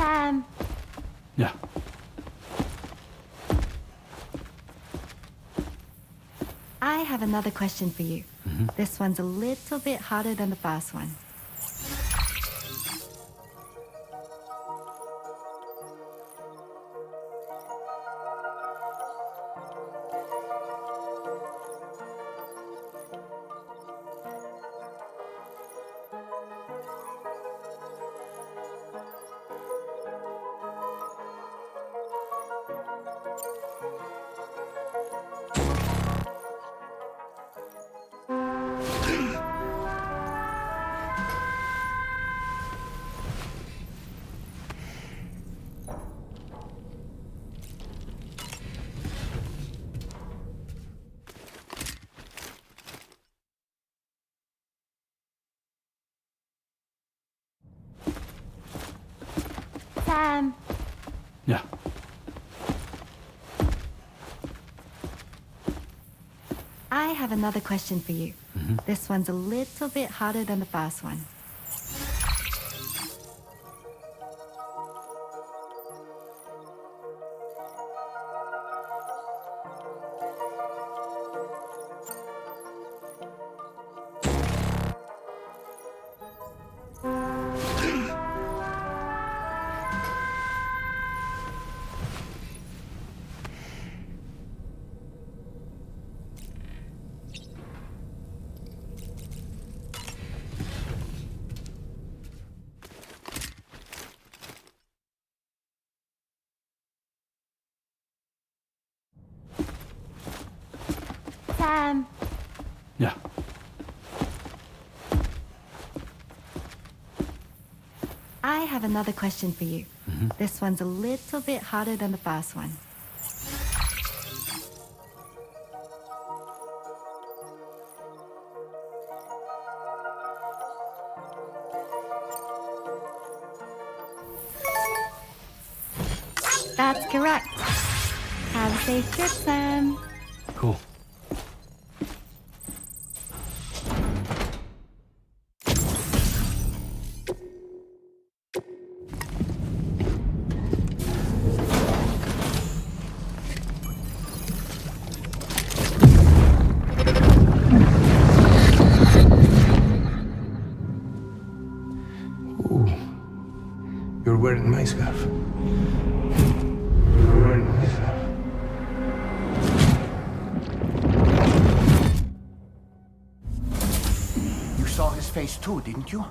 Sam. Yeah. I have another question for you. This one's a little bit harder than the first one. Sam. Yeah. I have another question for you. This one's a little bit harder than the first one. Sam. Yeah. I have another question for you. This one's a little bit harder than the first one. That's correct. Have a safe trip, Sam. Cool. Ooh. You're wearing my scarf. You're wearing my scarf. You saw his face too, didn't you?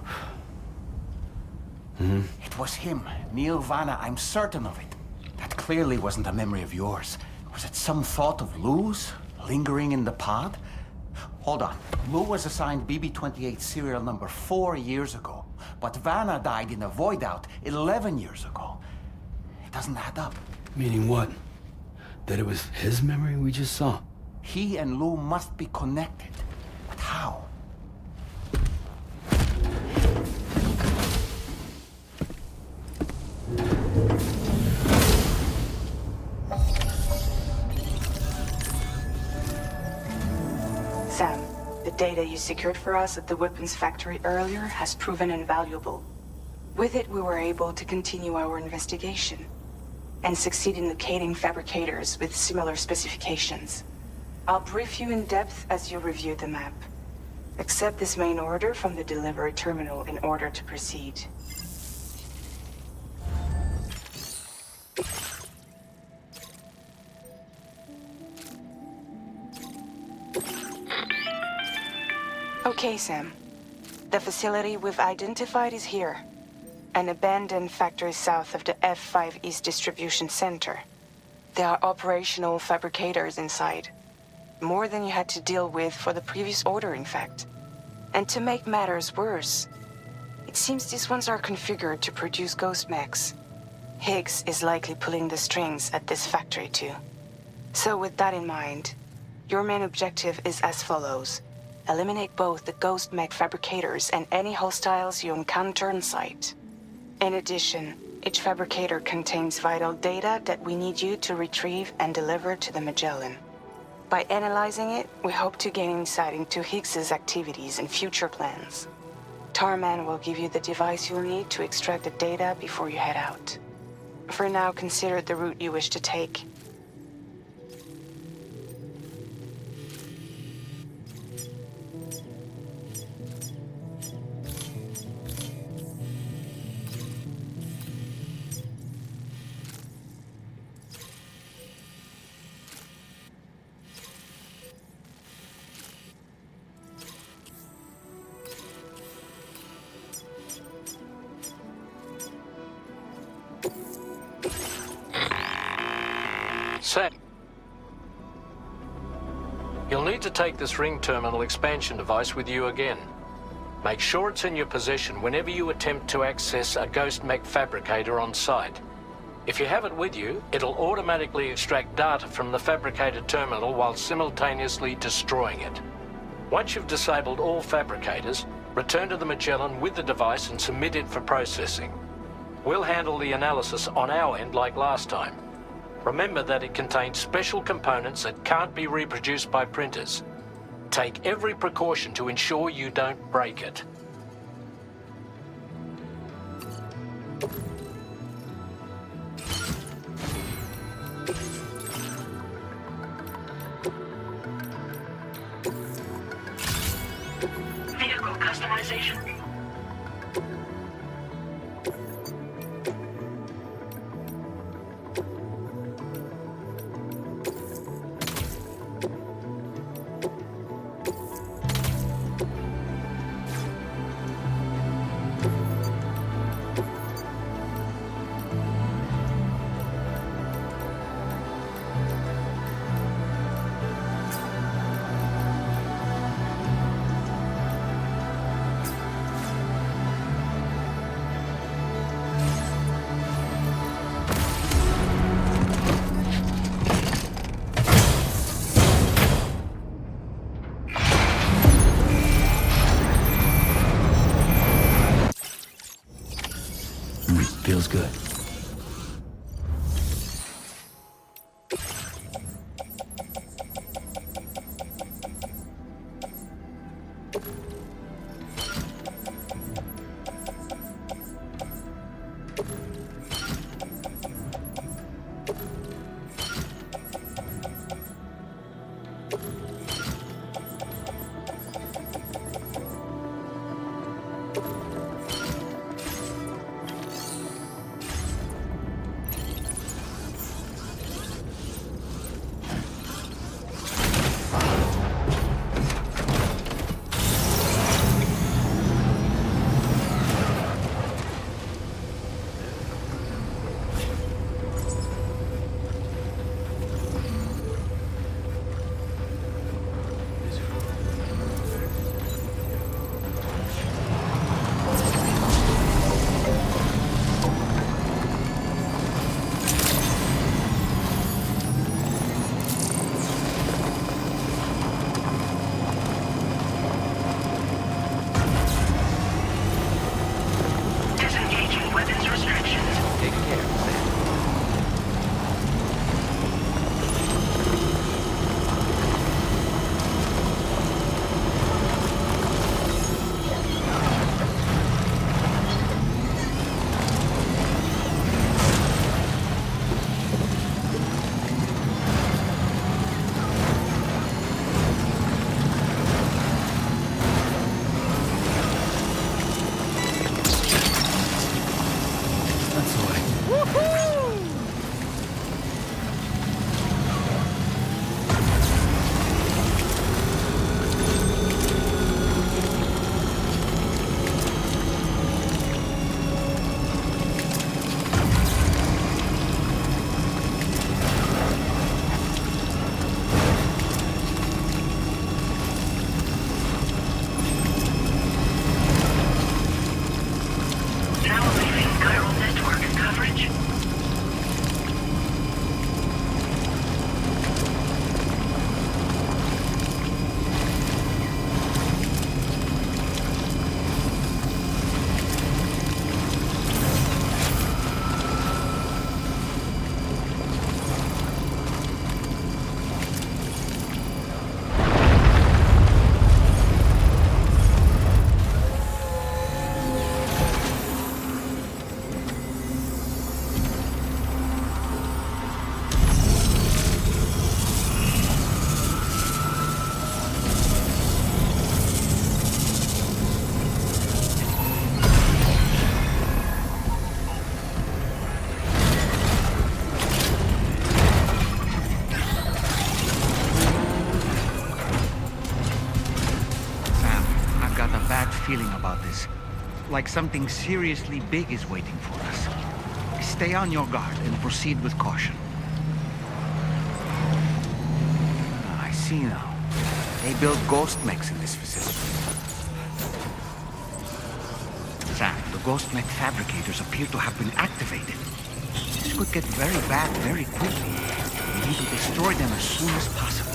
It was him, Neil Vanna, I'm certain of it. That clearly wasn't a memory of yours. Was it some thought of Lou's, lingering in the pod? Hold on. Lou was assigned BB-28 serial number 4 years ago, but Vanna died in a void out 11 years ago. It doesn't add up. Meaning what? That it was his memory we just saw? He and Lou must be connected. But how? Sam, the data you secured for us at the weapons factory earlier has proven invaluable. With it, we were able to continue our investigation and succeed in locating fabricators with similar specifications. I'll brief you in depth as you review the map. Accept this main order from the delivery terminal in order to proceed. Okay, Sam. The facility we've identified is here. An abandoned factory south of the F5 East Distribution Center. There are operational fabricators inside. More than you had to deal with for the previous order, in fact. And to make matters worse, it seems these ones are configured to produce ghost mechs. Higgs is likely pulling the strings at this factory too. So with that in mind, your main objective is as follows. Eliminate both the ghost mech fabricators and any hostiles you encounter on site. In addition, each fabricator contains vital data that we need you to retrieve and deliver to the Magellan. By analyzing it, we hope to gain insight into Higgs's activities and future plans. Tarman will give you the device you'll need to extract the data before you head out. For now, consider the route you wish to take. Sam, you'll need to take this ring terminal expansion device with you again. Make sure it's in your possession whenever you attempt to access a ghost mech fabricator on site. If you have it with you, it'll automatically extract data from the fabricated terminal while simultaneously destroying it. Once you've disabled all fabricators, return to the Magellan with the device and submit it for processing. We'll handle the analysis on our end like last time. Remember that it contains special components that can't be reproduced by printers. Take every precaution to ensure you don't break it. Vehicle customization. Feels good. feeling about this. Like something seriously big is waiting for us. Stay on your guard and proceed with caution. I see now. They build ghost mechs in this facility. Sam, the ghost mech fabricators appear to have been activated. This could get very bad very quickly. We need to destroy them as soon as possible.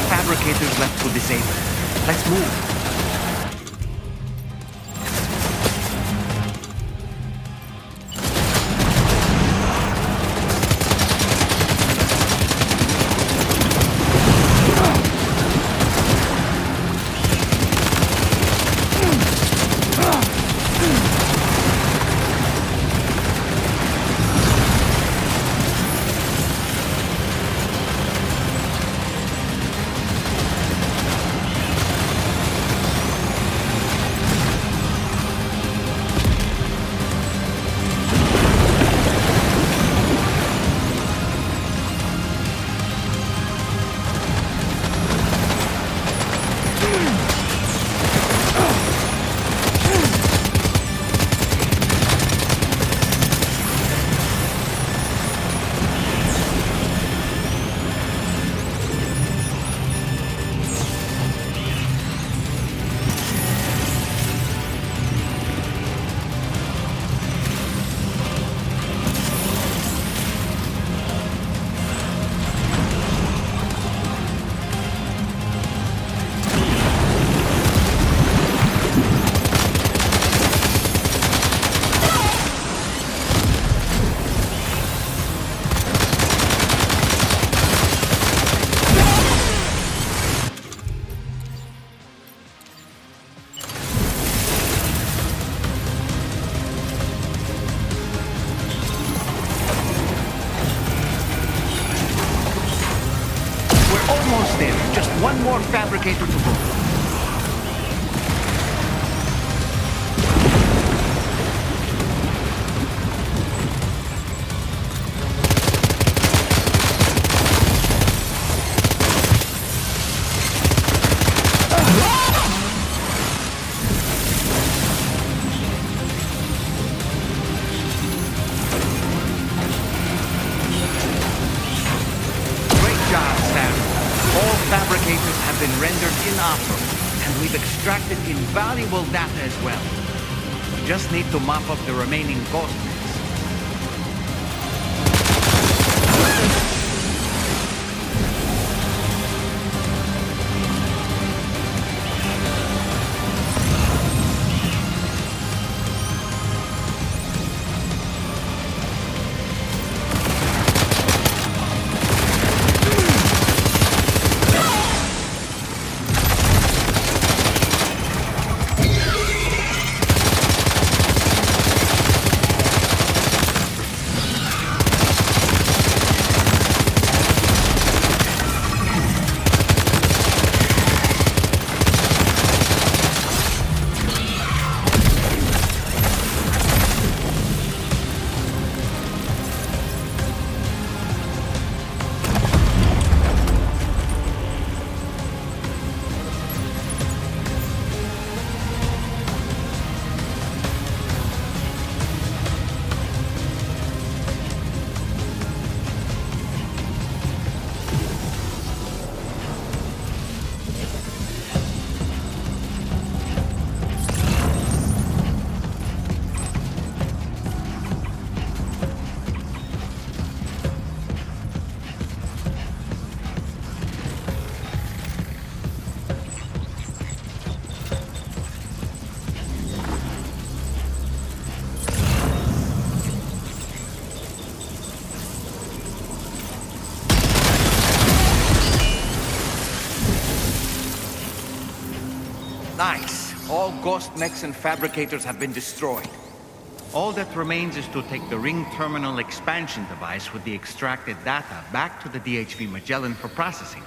Fabricators left to disable. Let's move. Almost there. Just one more fabricator to go. Fabricators have been rendered inoperable, and we've extracted invaluable data as well. We just need to mop up the remaining ghost mechs. Nice. All ghost mechs and fabricators have been destroyed. All that remains is to take the ring terminal expansion device with the extracted data back to the DHV Magellan for processing.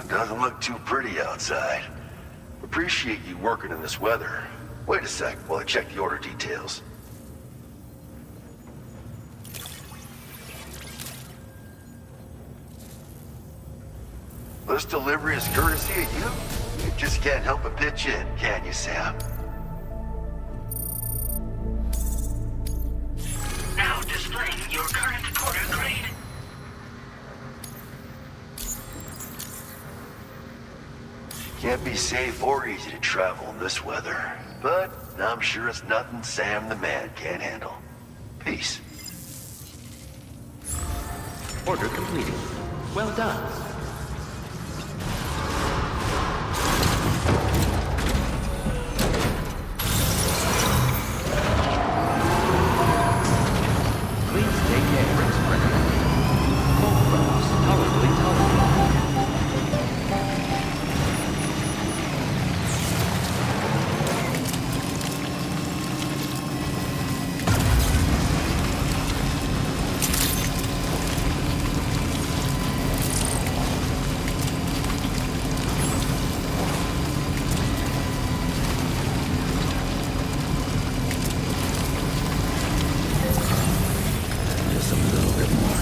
Doesn't look too pretty outside. Appreciate you working in this weather. Wait a sec while I check the order details. This delivery is courtesy of you? You just can't help but pitch in, can you, Sam? Now displaying your current order grade. Can't be safe or easy to travel in this weather, but I'm sure it's nothing Sam the man can't handle. Peace. Order completed. Well done. Please take care, Express. Photographs thoroughly tolerated. Just a little bit more.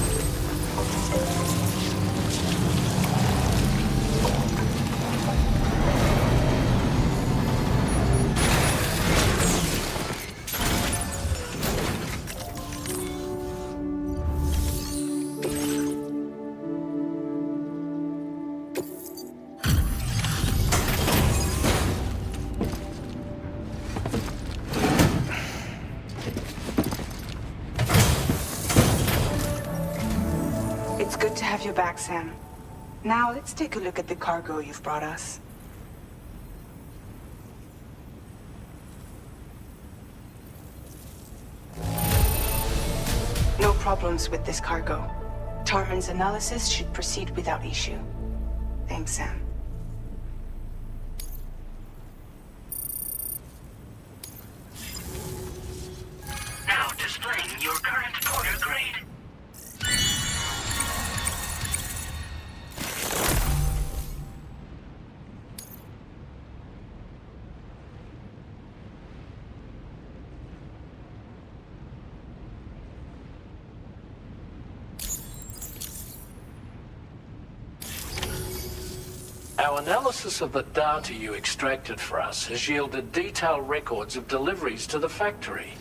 It's good to have you back, Sam. Now let's take a look at the cargo you've brought us. problems with this cargo. Tormund's analysis should proceed without issue. Thanks, Sam. Now displaying your current quarter grade. Our analysis of the data you extracted for us has yielded detailed records of deliveries to the factory.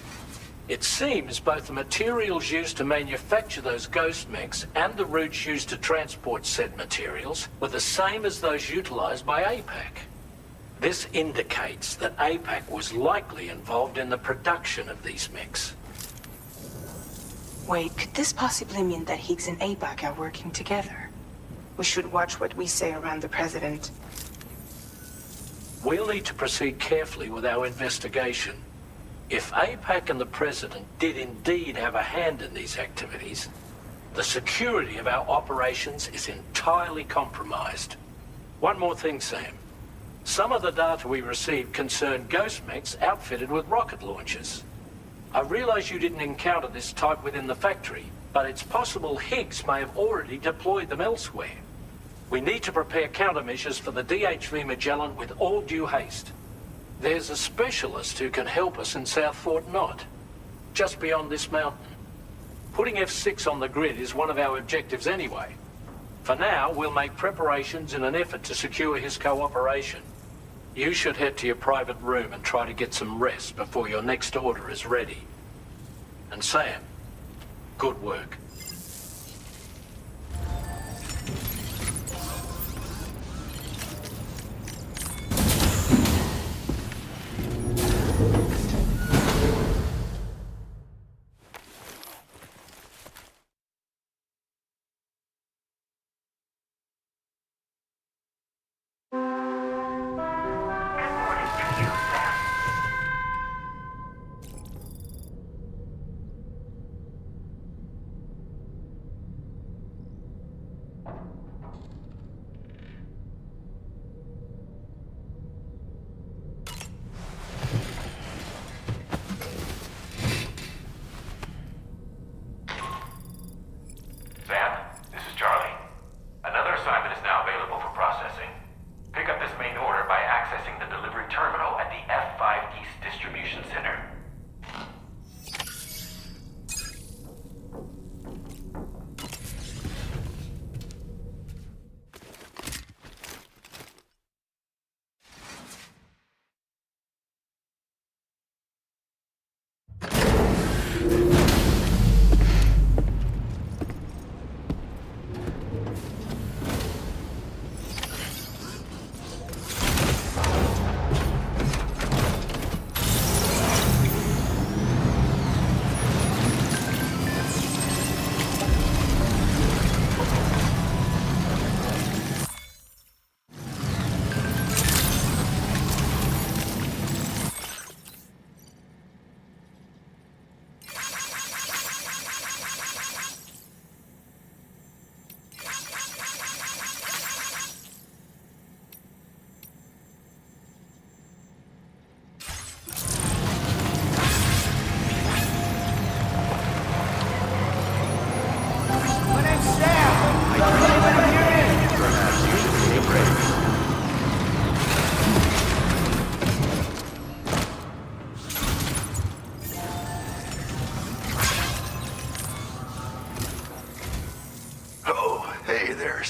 It seems both the materials used to manufacture those ghost mechs and the routes used to transport said materials were the same as those utilized by APAC. This indicates that APAC was likely involved in the production of these mechs. Wait, could this possibly mean that Higgs and APAC are working together? We should watch what we say around the President. We'll need to proceed carefully with our investigation. If APAC and the President did indeed have a hand in these activities, the security of our operations is entirely compromised. One more thing, Sam. Some of the data we received concerned ghost mechs outfitted with rocket launchers. I realize you didn't encounter this type within the factory, but it's possible Higgs may have already deployed them elsewhere. We need to prepare countermeasures for the DHV Magellan with all due haste. There's a specialist who can help us in South Fort Knot, just beyond this mountain. Putting F6 on the grid is one of our objectives anyway. For now, we'll make preparations in an effort to secure his cooperation. You should head to your private room and try to get some rest before your next order is ready. And Sam, good work.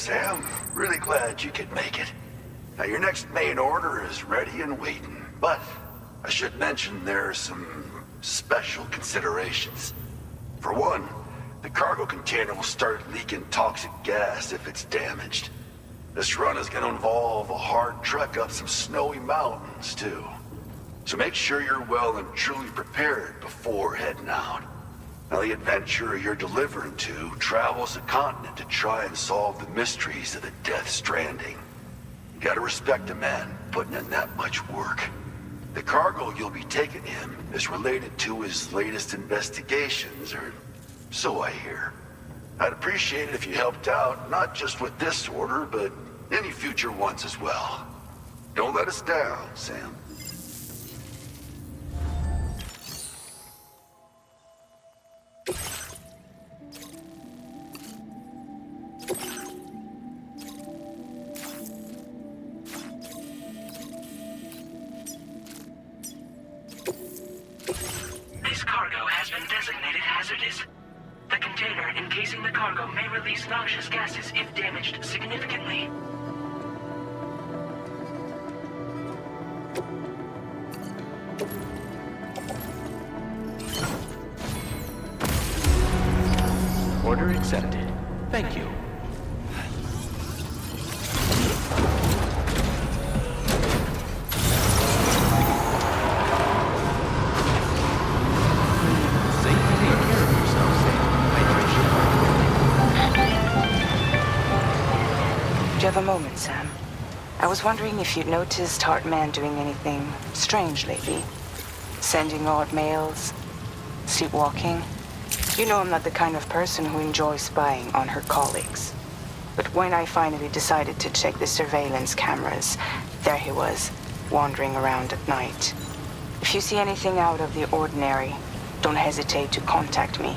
Sam. Really glad you could make it. Now, your next main order is ready and waiting, but I should mention there are some special considerations. For one, the cargo container will start leaking toxic gas if it's damaged. This run is going to involve a hard trek up some snowy mountains, too. So make sure you're well and truly prepared before heading out. Now, the adventurer you're delivering to travels the continent to try and solve the mysteries of the Death Stranding. You gotta respect a man putting in that much work. The cargo you'll be taking him is related to his latest investigations, or So I hear. I'd appreciate it if you helped out, not just with this order, but any future ones as well. Don't let us down, Sam. This cargo has been designated hazardous. The container encasing the cargo may release noxious gases if damaged significantly. Order accepted. Thank you. Do you have a moment, Sam? I was wondering if you'd noticed Hartman doing anything strange lately. Sending odd mails, sleepwalking. You know I'm not the kind of person who enjoys spying on her colleagues. But when I finally decided to check the surveillance cameras, there he was, wandering around at night. If you see anything out of the ordinary, don't hesitate to contact me.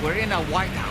We're in a whiteout.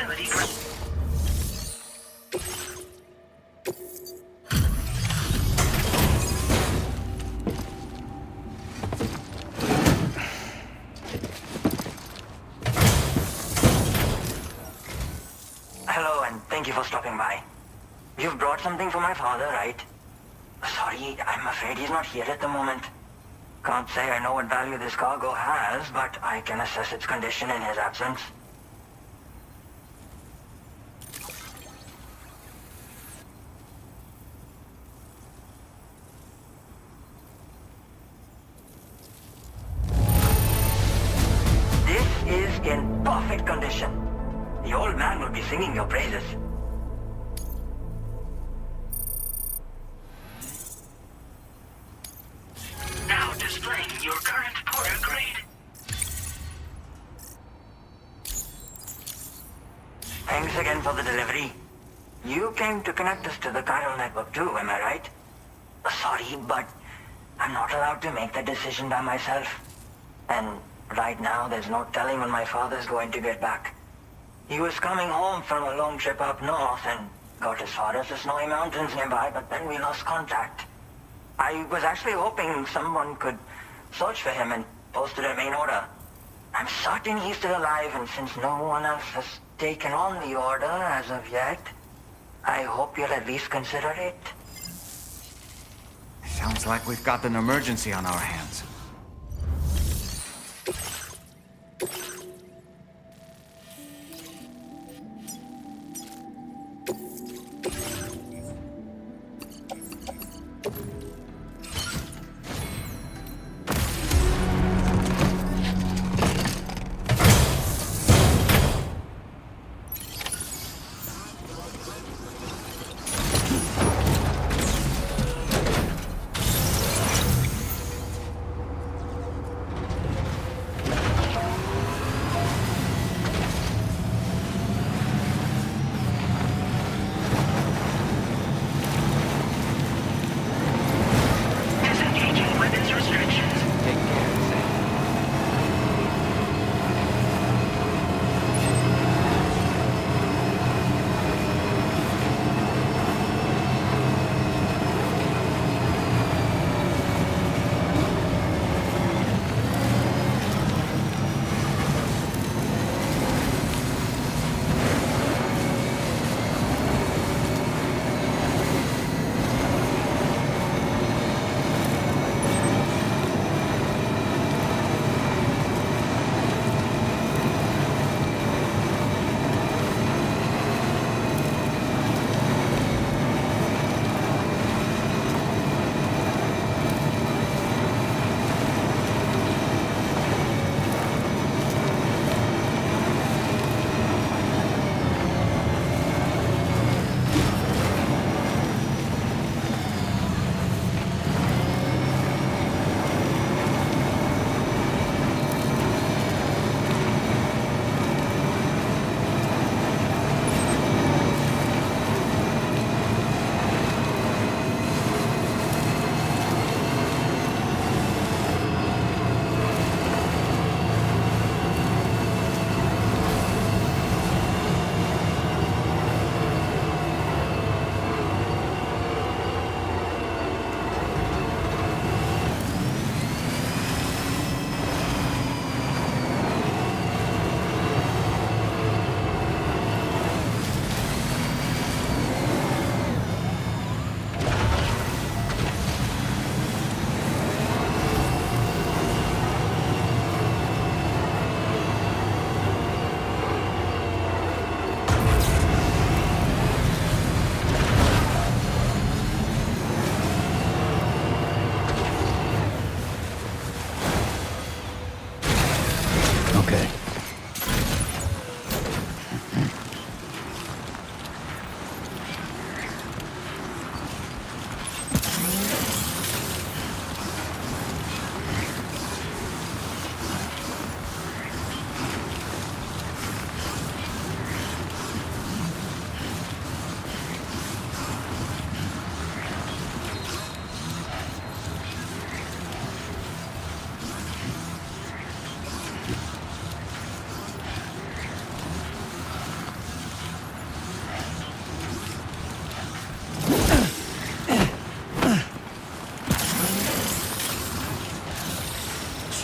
facility. Hello, and thank you for stopping by. You've brought something for my father, right? Sorry, I'm afraid he's not here at the moment. Can't say I know what value this cargo has, but I can assess its condition in his absence. This is in perfect condition. The old man will be singing your praises. Now displaying your current porter grade. Thanks again for the delivery. You came to connect us to the chiral network too, am I right? Sorry, but I'm not allowed to make that decision by myself. And right now, there's no telling when my father's going to get back. He was coming home from a long trip up north and got as far as the snowy mountains nearby, but then we lost contact. I was actually hoping someone could search for him and post it in main order. I'm certain he's still alive, and since no one else has taken on the order as of yet, I hope you'll at least consider it. Sounds like we've got an emergency on our hands.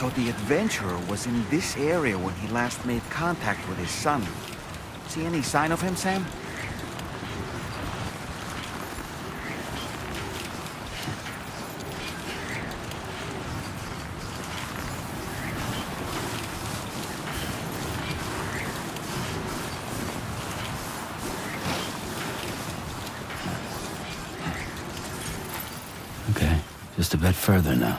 So the adventurer was in this area when he last made contact with his son. See any sign of him, Sam? Okay, just a bit further now.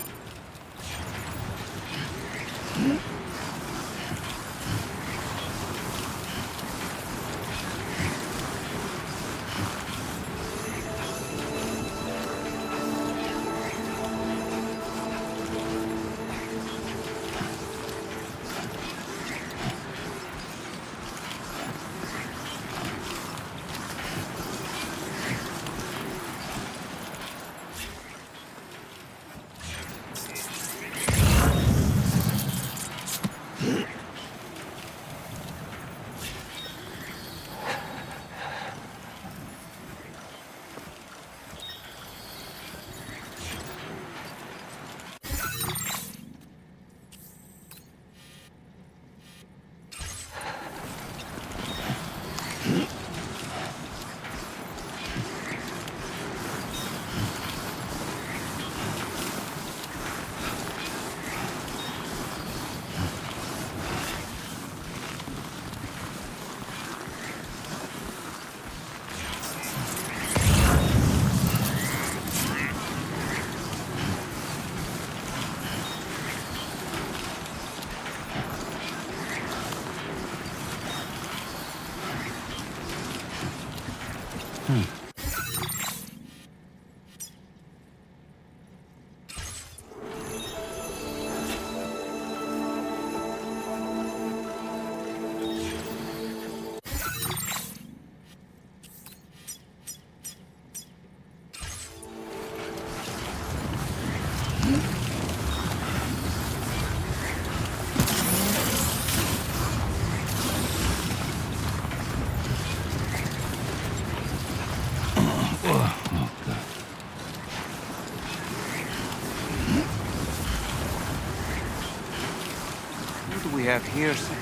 What do we have here, Sam?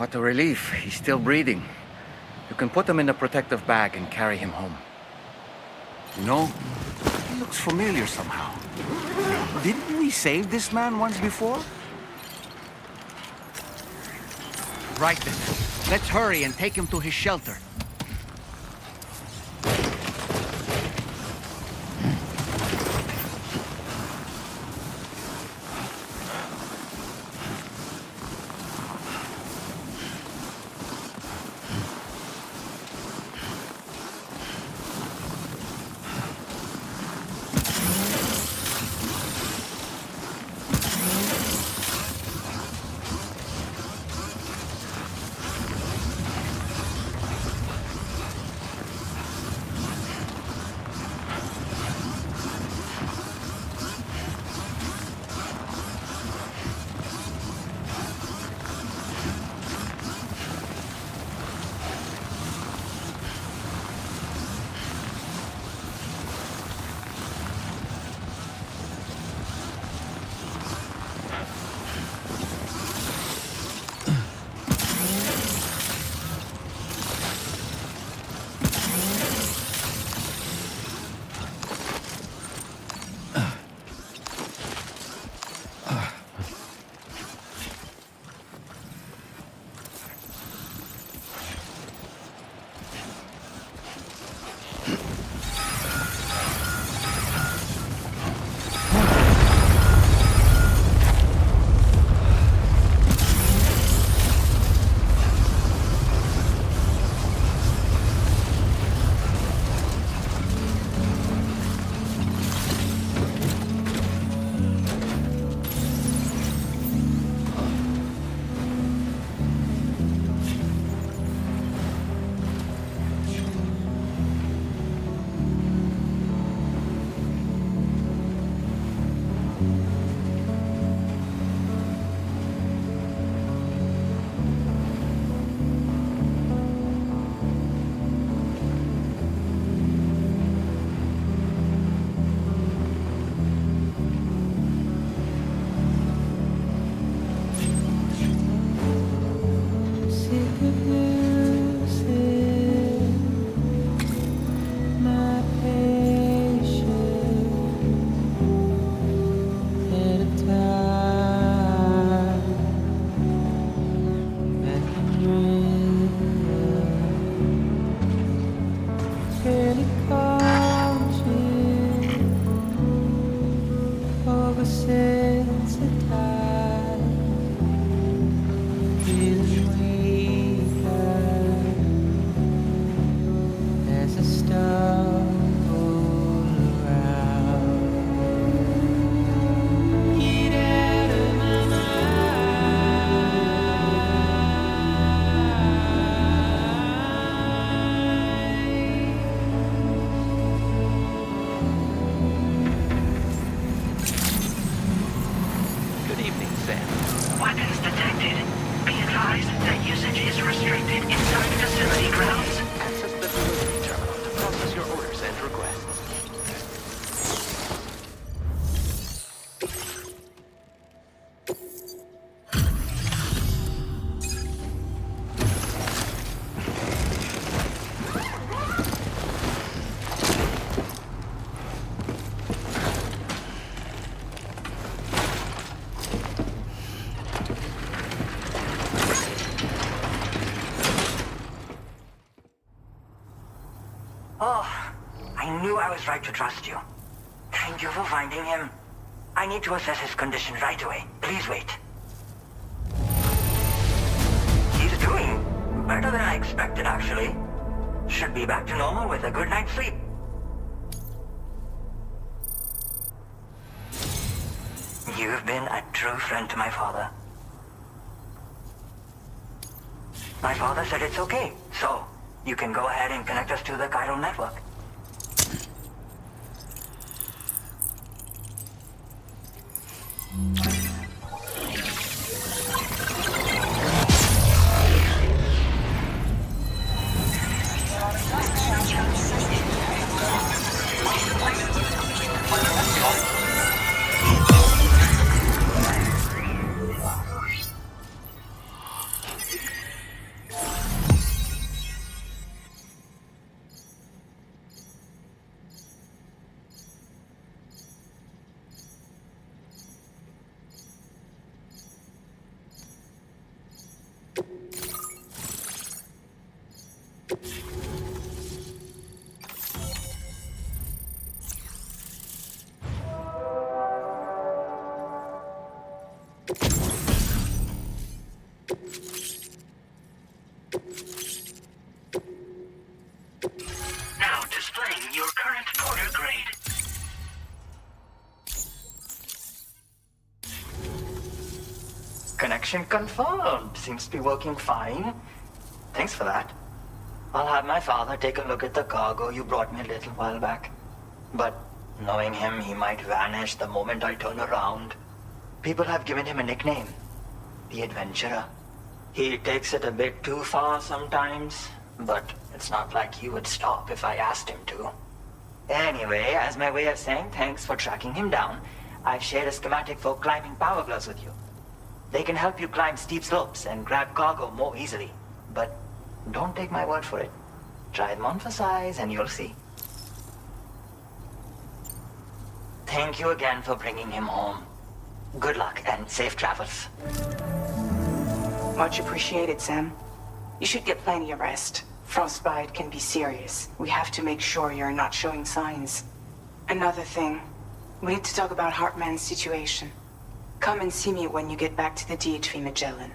What a relief. He's still breathing. You can put him in a protective bag and carry him home. You know, he looks familiar somehow. Didn't we save this man once before? Right then. Let's hurry and take him to his shelter. I was right to trust you. Thank you for finding him. I need to assess his condition right away. Please wait. He's doing better than I expected, actually. Should be back to normal with a good night's sleep. You've been a true friend to my father. My father said it's okay, so you can go ahead and connect us to the chiral network. Now displaying your current porter grade. Connection confirmed. Seems to be working fine. Thanks for that. I'll have my father take a look at the cargo you brought me a little while back. But knowing him, he might vanish the moment I turn around. People have given him a nickname, the Adventurer. He takes it a bit too far sometimes, but it's not like he would stop if I asked him to. Anyway, as my way of saying thanks for tracking him down, I've shared a schematic for climbing power gloves with you. They can help you climb steep slopes and grab cargo more easily. But don't take my word for it. Try them on for size and you'll see. Thank you again for bringing him home. Good luck and safe travels. Much appreciated, Sam. You should get plenty of rest. Frostbite can be serious. We have to make sure you're not showing signs. Another thing, we need to talk about Hartman's situation. Come and see me when you get back to the DHV Magellan.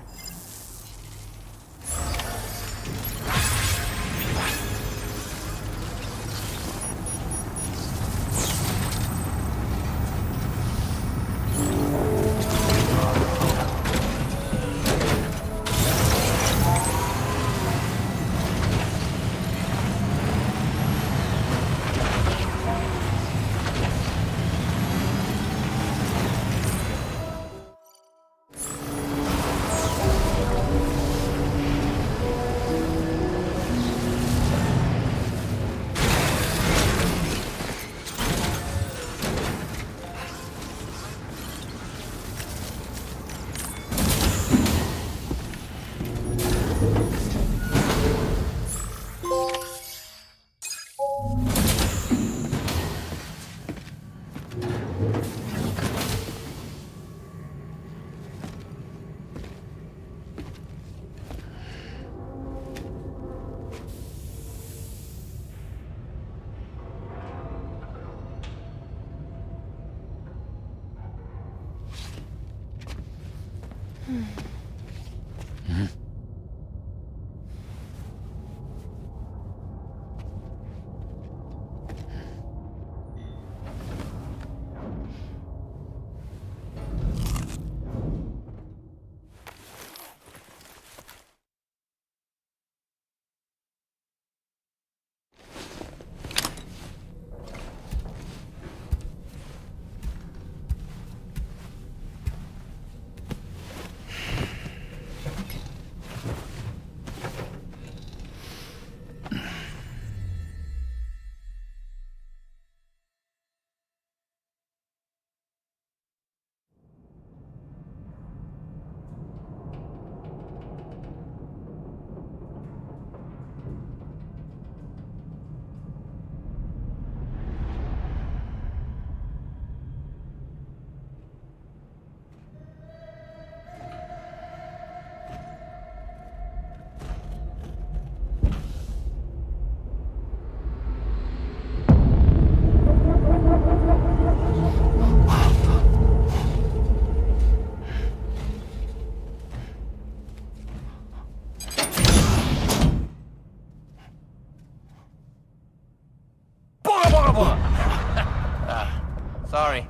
Sorry.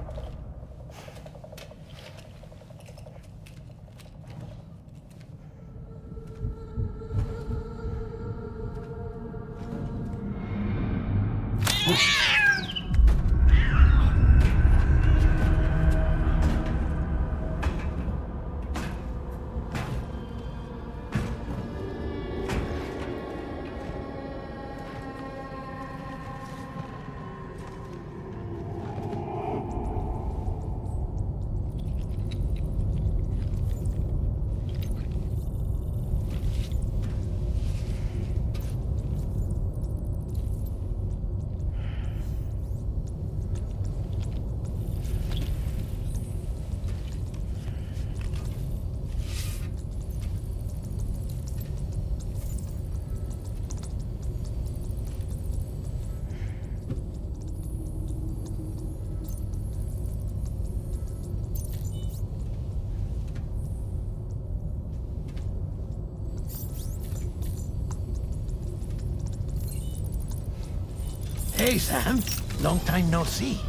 Hey, Sam. Long time no see.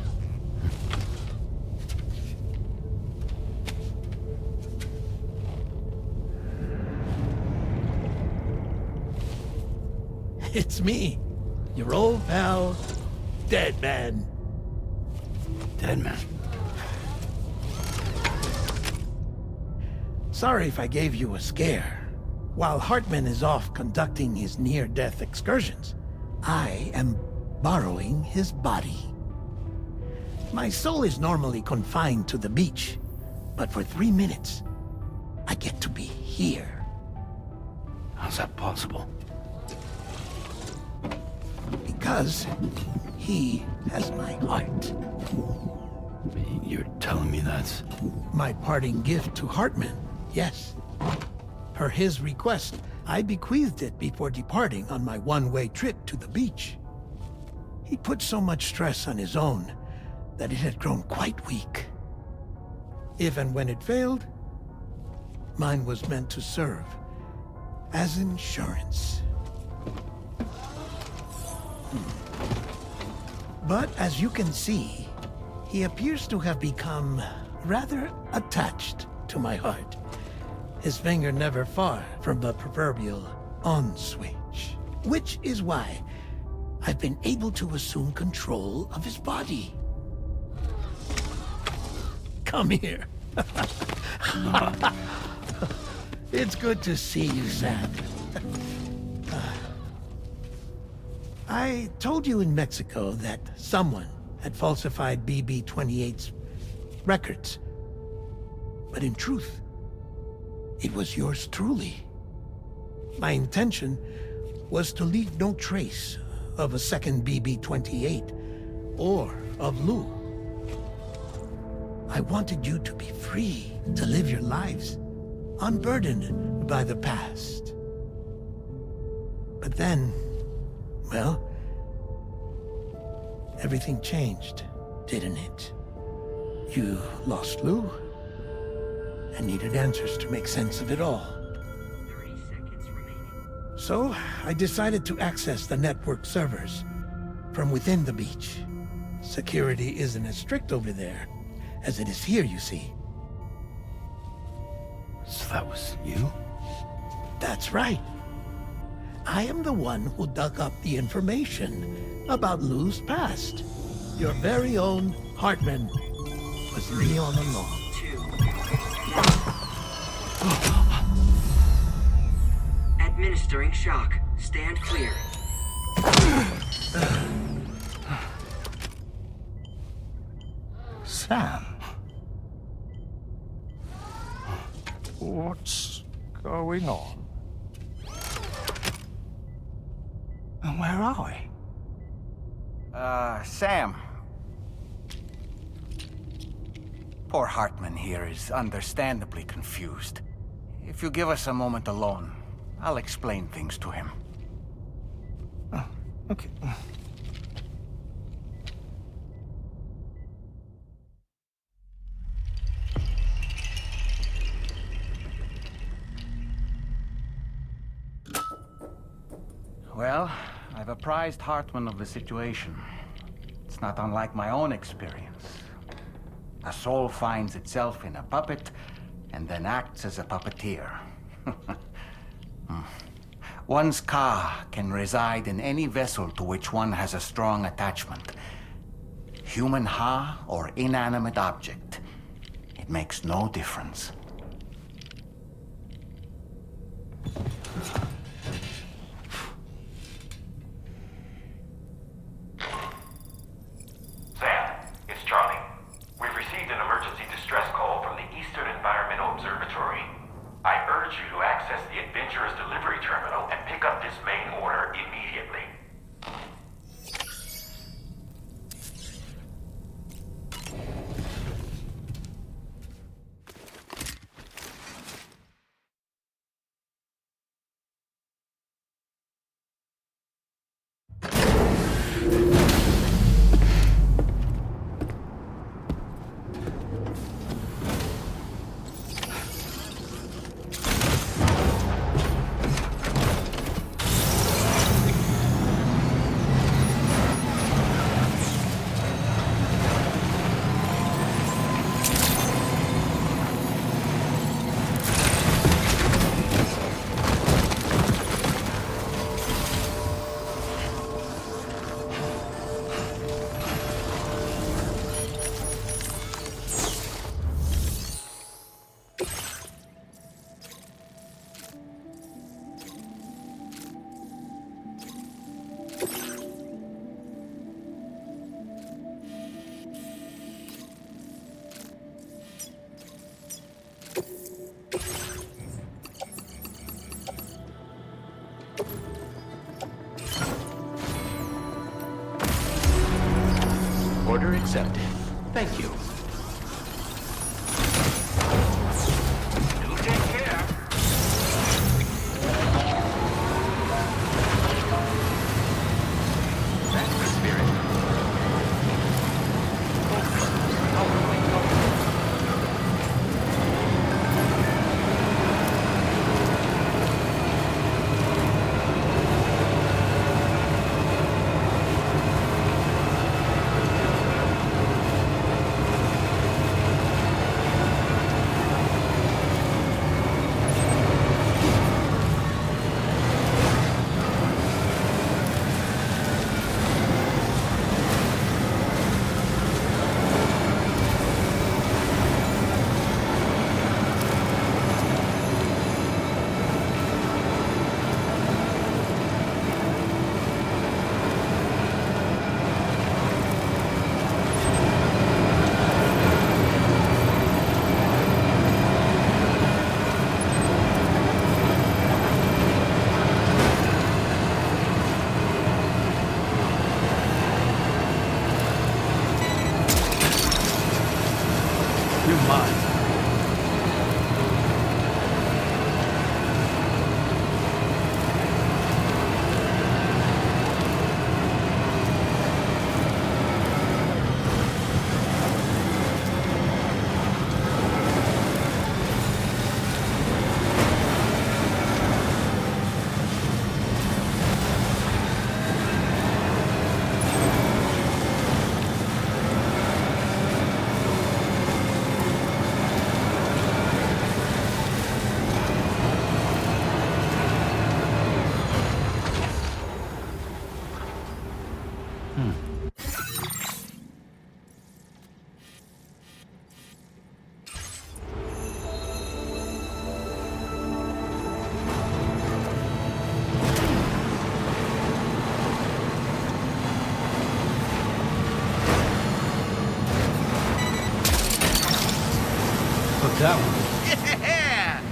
It's me, your old pal, Dead Man. Dead man. Sorry if I gave you a scare. While Hartman is off conducting his near-death excursions, I am borrowing his body. My soul is normally confined to the beach, but for 3 minutes, I get to be here. How's that possible? Because he has my heart. You're telling me that's... My parting gift to Hartman, yes. Per his request, I bequeathed it before departing on my one-way trip to the beach. He put so much stress on his own that it had grown quite weak. If and when it failed, mine was meant to serve as insurance. But as you can see, he appears to have become rather attached to my heart. His finger never far from the proverbial on switch. Which is why I've been able to assume control of his body. Come here. It's good to see you, Sam. I told you in Mexico that someone had falsified BB-28's records. But in truth, it was yours truly. My intention was to leave no trace of a second BB-28 or of Lou. I wanted you to be free to live your lives, unburdened by the past. But then, well, everything changed, didn't it? You lost Lou, and needed answers to make sense of it all. 30 seconds remaining. So, I decided to access the network servers from within the beach. Security isn't as strict over there as it is here, you see. So that was you? That's right. I am the one who dug up the information about Lou's past. Your very own Hartman was me all along. 2. Administering shock. Stand clear. Sam. What's going on? And where are we? Sam. Poor Hartman here is understandably confused. If you give us a moment alone, I'll explain things to him. Oh, okay. Well, I've apprised Hartman of the situation. It's not unlike my own experience. A soul finds itself in a puppet and then acts as a puppeteer. One's ka can reside in any vessel to which one has a strong attachment. Human ha or inanimate object. It makes no difference. Sam, it's Charlie. We've received an emergency distress call from the Eastern Environmental Observatory. I urge you to access the Adventurer's delivery terminal and pick up this main order immediately. Order accepted. Thank you. Do take care. That's the spirit. You're mine. Took that one. Yeah!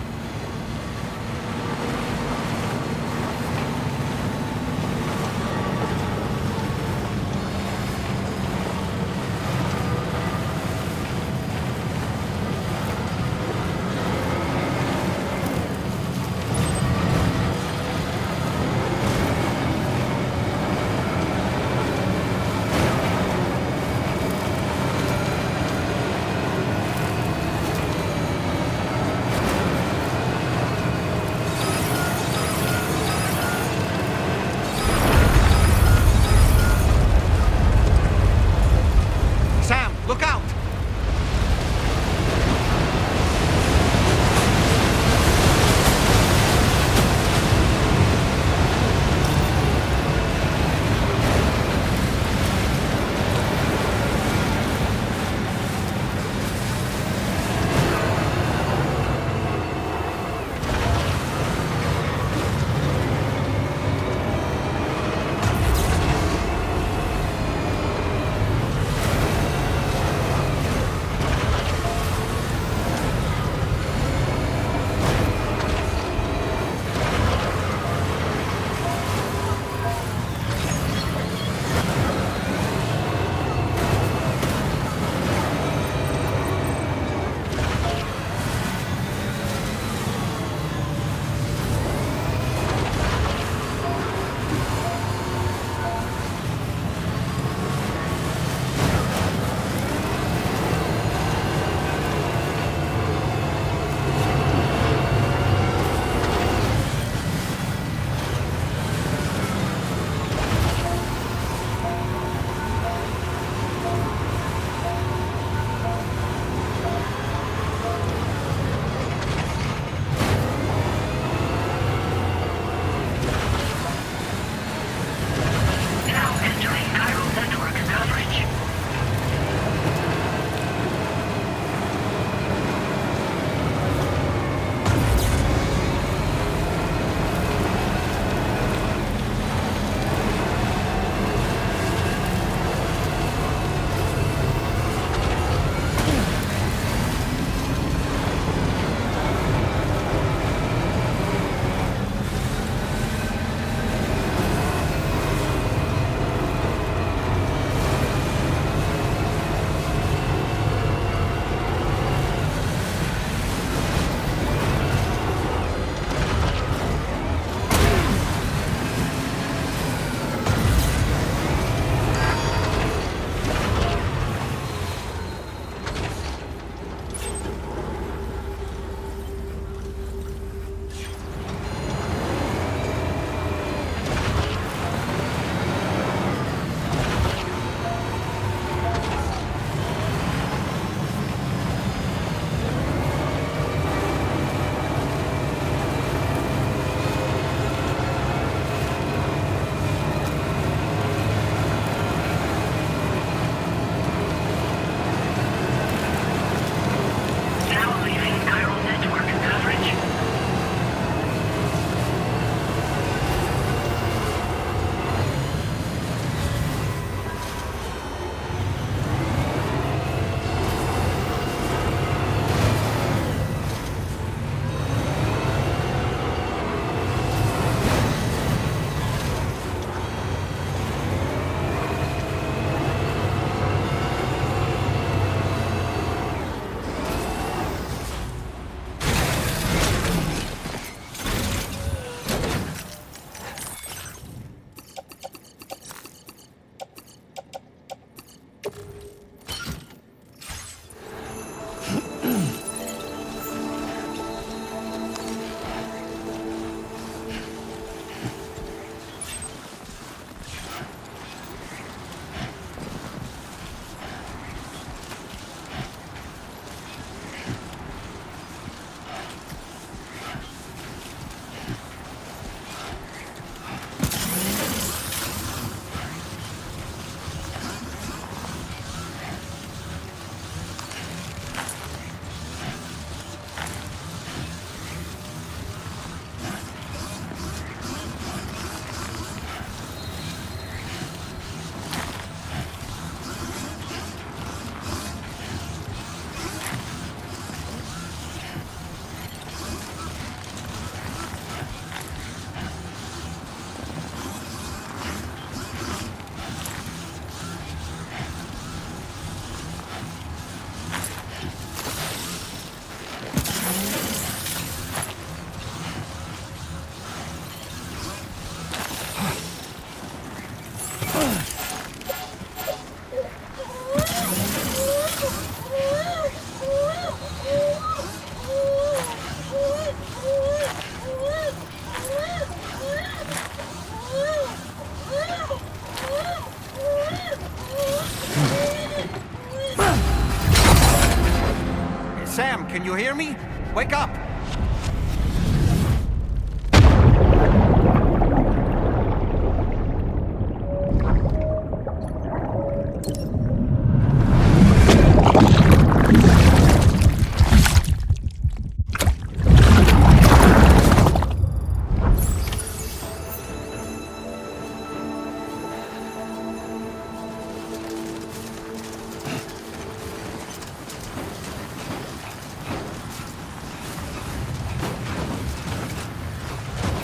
Can you hear me? Wake up!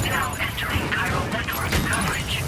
Now entering chiral network coverage.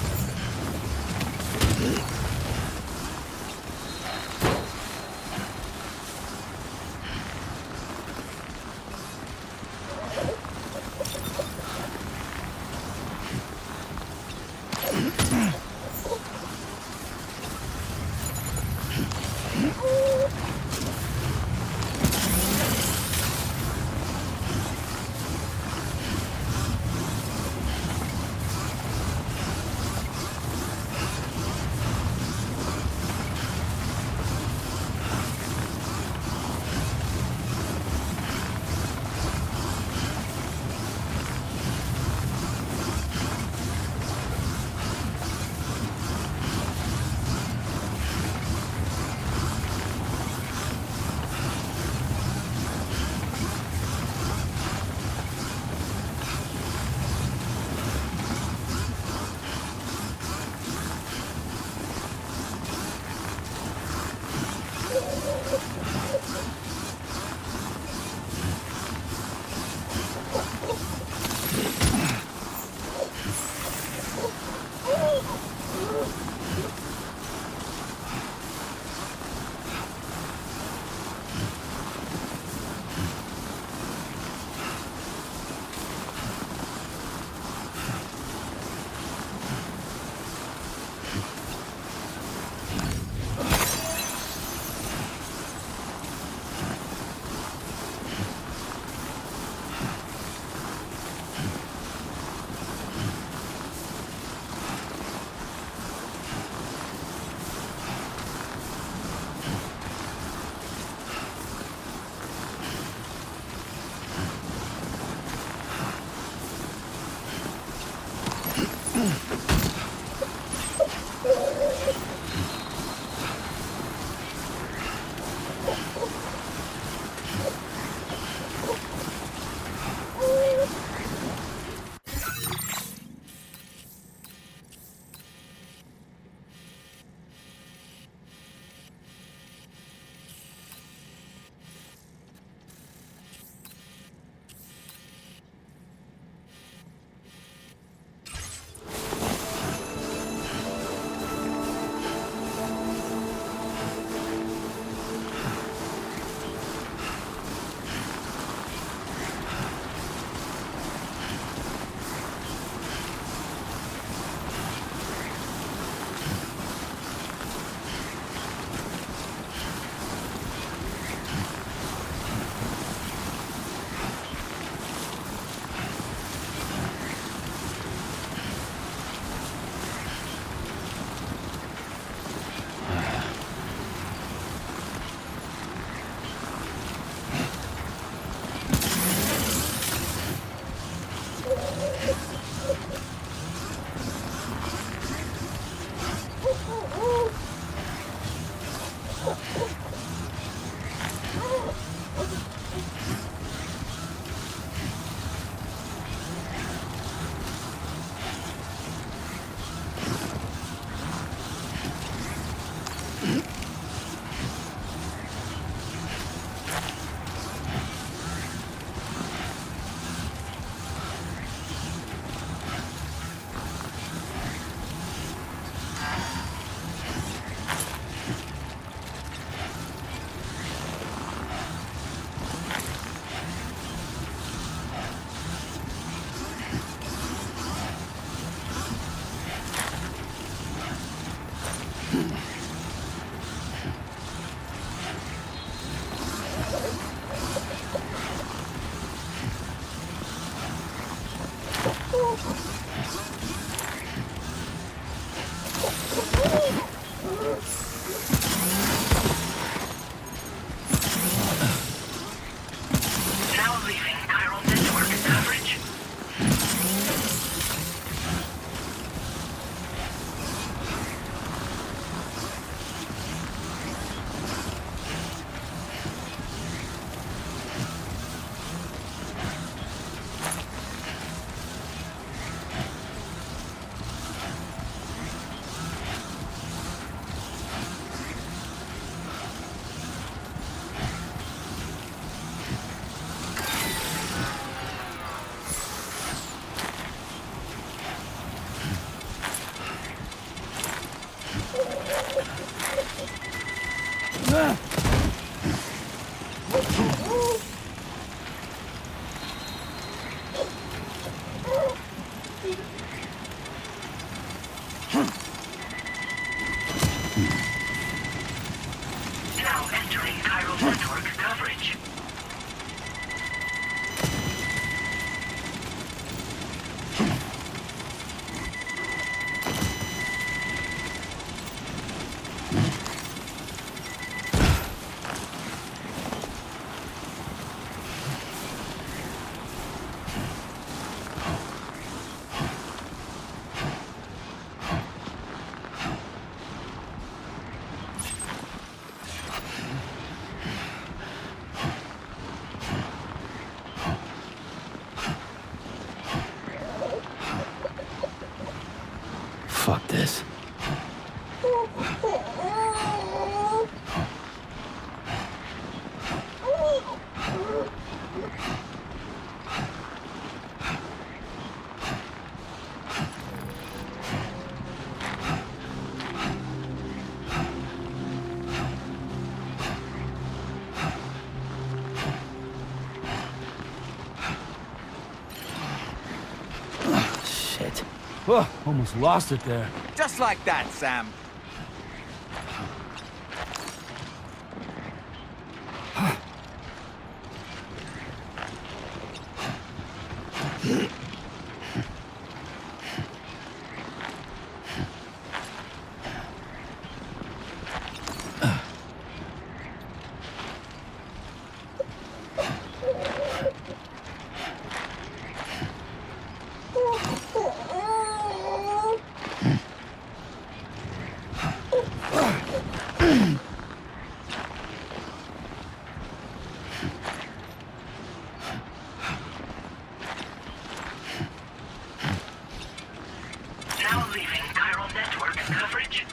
Now entering chiral network coverage. Fuck this. Shit. Oh, almost lost it there. Just like that, Sam. Now leaving chiral network coverage.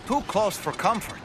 Too close for comfort.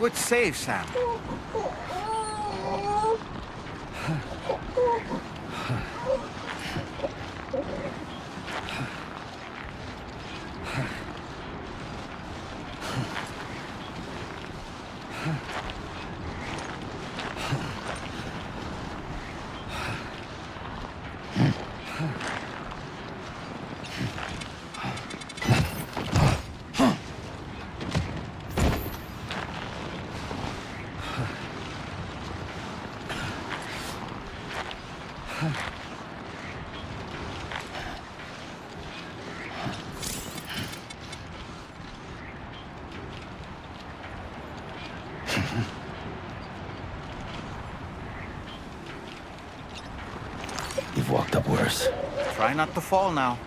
Good save, Sam. You've walked up worse. Try not to fall now.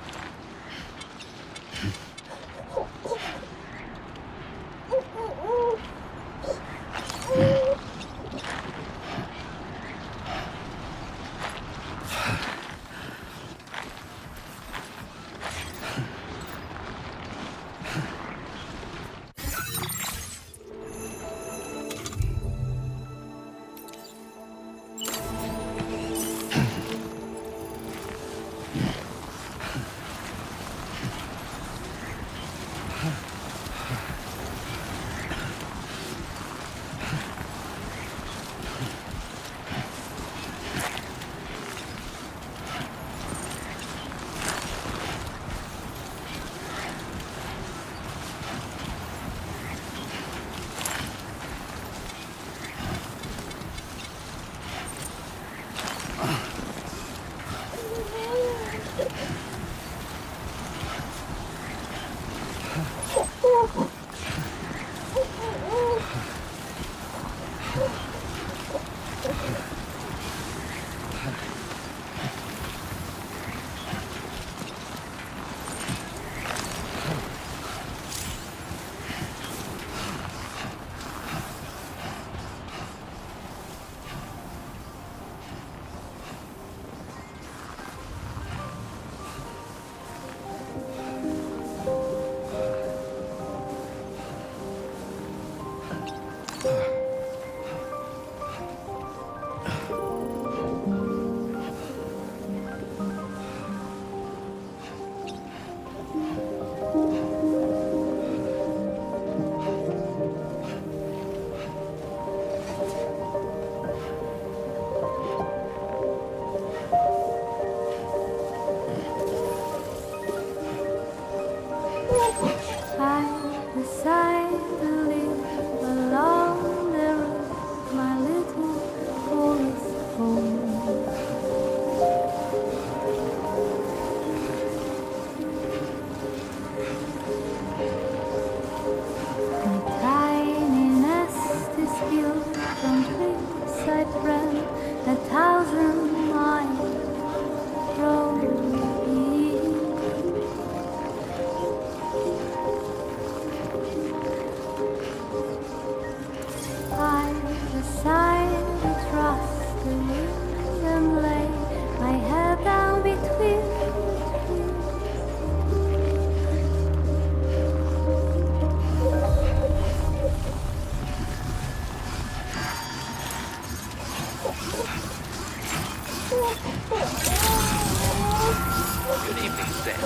Good evening, Sam.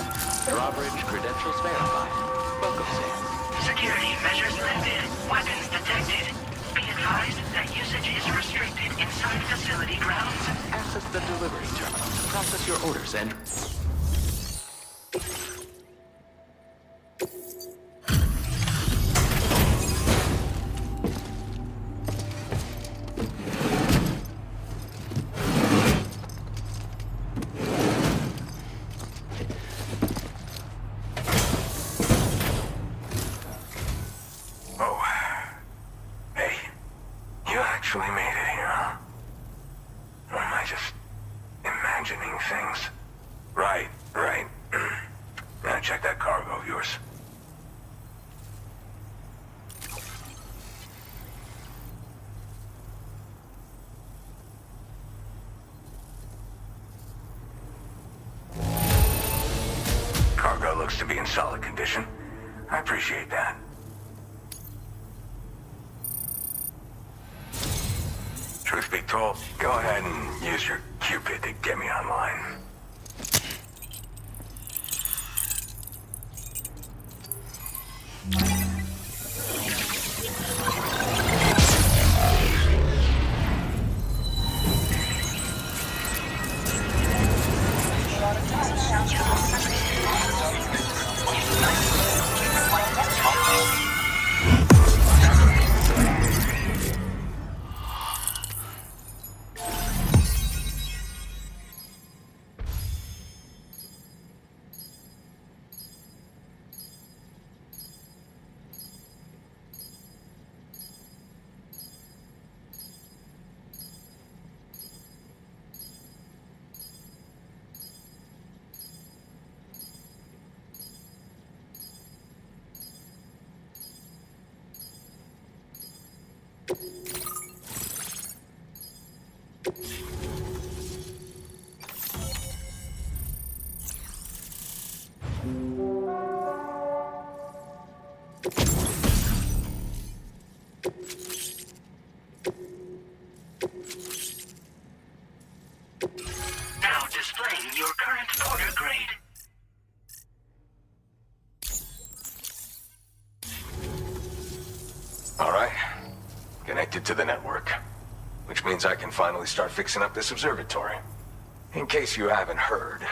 Drawbridge credentials verified. Welcome, Sam. Security measures lifted. Weapons detected. Be advised that usage is restricted inside facility grounds. Access the delivery terminal to process your orders and... To be in solid condition. I appreciate that. Truth be told, go ahead and use your Cupid to get me online. Now displaying your current order grade. All right. Connected to the network. Which means I can finally start fixing up this observatory. In case you haven't heard,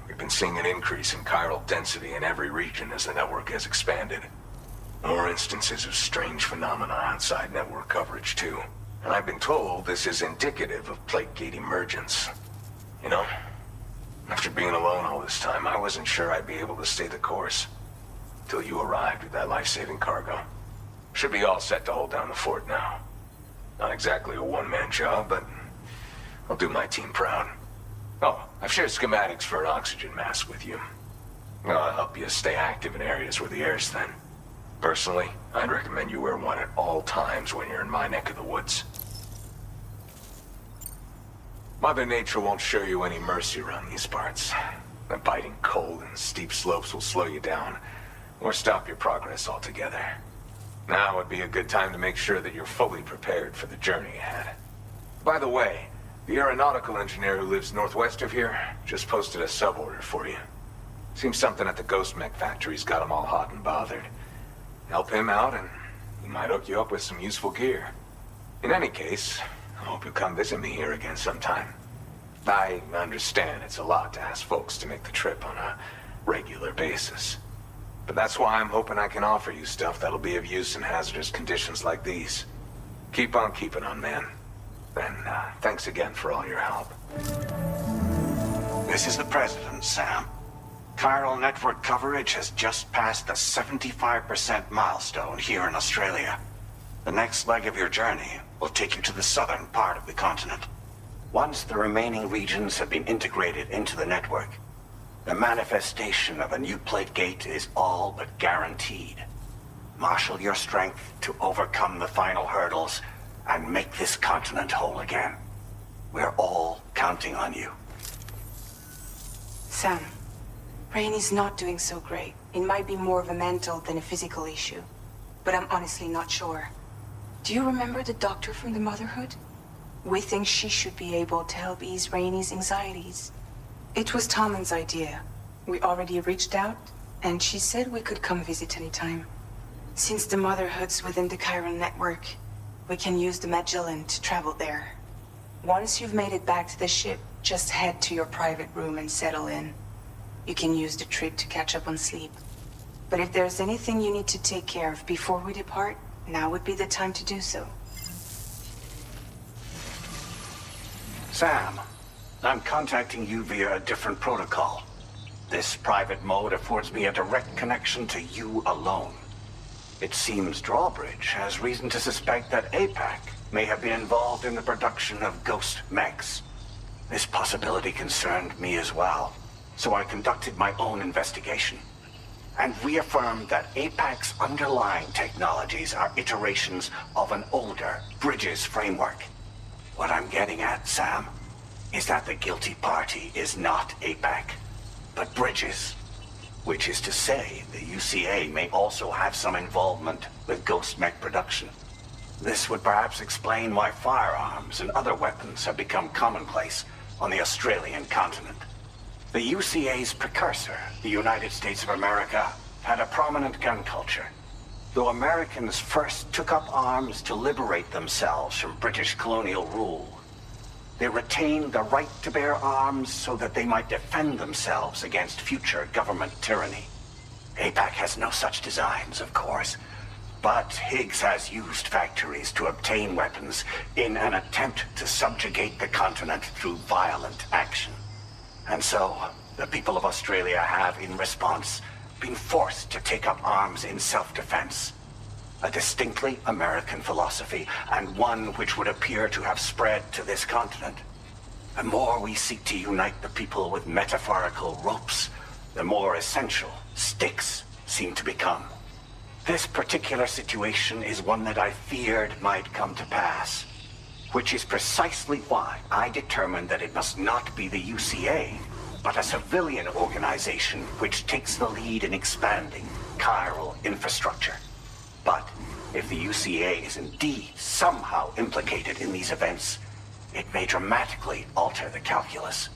we've been seeing an increase in chiral density in every region as the network has expanded. More instances of strange phenomena outside network coverage, too. And I've been told this is indicative of plate gate emergence. You know, after being alone all this time, I wasn't sure I'd be able to stay the course. Till you arrived with that life-saving cargo. Should be all set to hold down the fort now. Not exactly a one-man job, but I'll do my team proud. Oh, I've shared schematics for an oxygen mask with you. I'll help you stay active in areas where the air's thin. Personally, I'd recommend you wear one at all times when you're in my neck of the woods. Mother Nature won't show you any mercy around these parts. The biting cold and steep slopes will slow you down, or stop your progress altogether. Now would be a good time to make sure that you're fully prepared for the journey ahead. By the way, the aeronautical engineer who lives northwest of here just posted a sub-order for you. Seems something at the Ghost Mech factory's got him all hot and bothered. Help him out and he might hook you up with some useful gear. In any case, I hope you'll come visit me here again sometime. I understand it's a lot to ask folks to make the trip on a regular basis. But that's why I'm hoping I can offer you stuff that'll be of use in hazardous conditions like these. Keep on keeping on, man. And thanks again for all your help. This is the President, Sam. Chiral network coverage has just passed the 75% milestone here in Australia. The next leg of your journey will take you to the southern part of the continent. Once the remaining regions have been integrated into the network, the manifestation of a new plate gate is all but guaranteed. Marshal your strength to overcome the final hurdles and make this continent whole again. We're all counting on you. Sam, Rainey's not doing so great. It might be more of a mental than a physical issue, but I'm honestly not sure. Do you remember the doctor from the Motherhood? We think she should be able to help ease Rainey's anxieties. It was Tommen's idea. We already reached out, and she said we could come visit anytime. Since the Motherhood's within the Chiron network, we can use the Magellan to travel there. Once you've made it back to the ship, just head to your private room and settle in. You can use the trip to catch up on sleep. But if there's anything you need to take care of before we depart, now would be the time to do so. Sam, I'm contacting you via a different protocol. This private mode affords me a direct connection to you alone. It seems Drawbridge has reason to suspect that APAC may have been involved in the production of ghost mechs. This possibility concerned me as well, so I conducted my own investigation and reaffirmed that APAC's underlying technologies are iterations of an older Bridges framework. What I'm getting at, Sam, is that the guilty party is not APAC, but Bridges. Which is to say, the UCA may also have some involvement with Ghost Mech production. This would perhaps explain why firearms and other weapons have become commonplace on the Australian continent. The UCA's precursor, the United States of America, had a prominent gun culture. Though Americans first took up arms to liberate themselves from British colonial rule, they retained the right to bear arms so that they might defend themselves against future government tyranny. APAC has no such designs, of course, but Higgs has used factories to obtain weapons in an attempt to subjugate the continent through violent action. And so, the people of Australia have, in response, been forced to take up arms in self-defense. A distinctly American philosophy, and one which would appear to have spread to this continent. The more we seek to unite the people with metaphorical ropes, the more essential sticks seem to become. This particular situation is one that I feared might come to pass, which is precisely why I determined that it must not be the UCA, but a civilian organization which takes the lead in expanding chiral infrastructure. But if the UCA is indeed somehow implicated in these events, it may dramatically alter the calculus.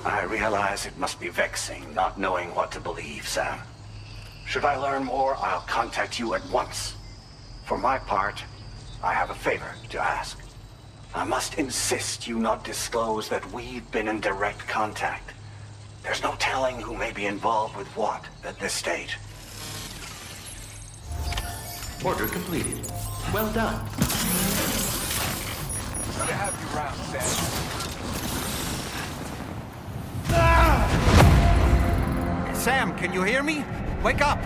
I realize it must be vexing not knowing what to believe, Sam. Should I learn more, I'll contact you at once. For my part, I have a favor to ask. I must insist you not disclose that we've been in direct contact. There's no telling who may be involved with what at this stage. Order completed. Well done. Good to have you around, Sam. Sam, can you hear me? Wake up!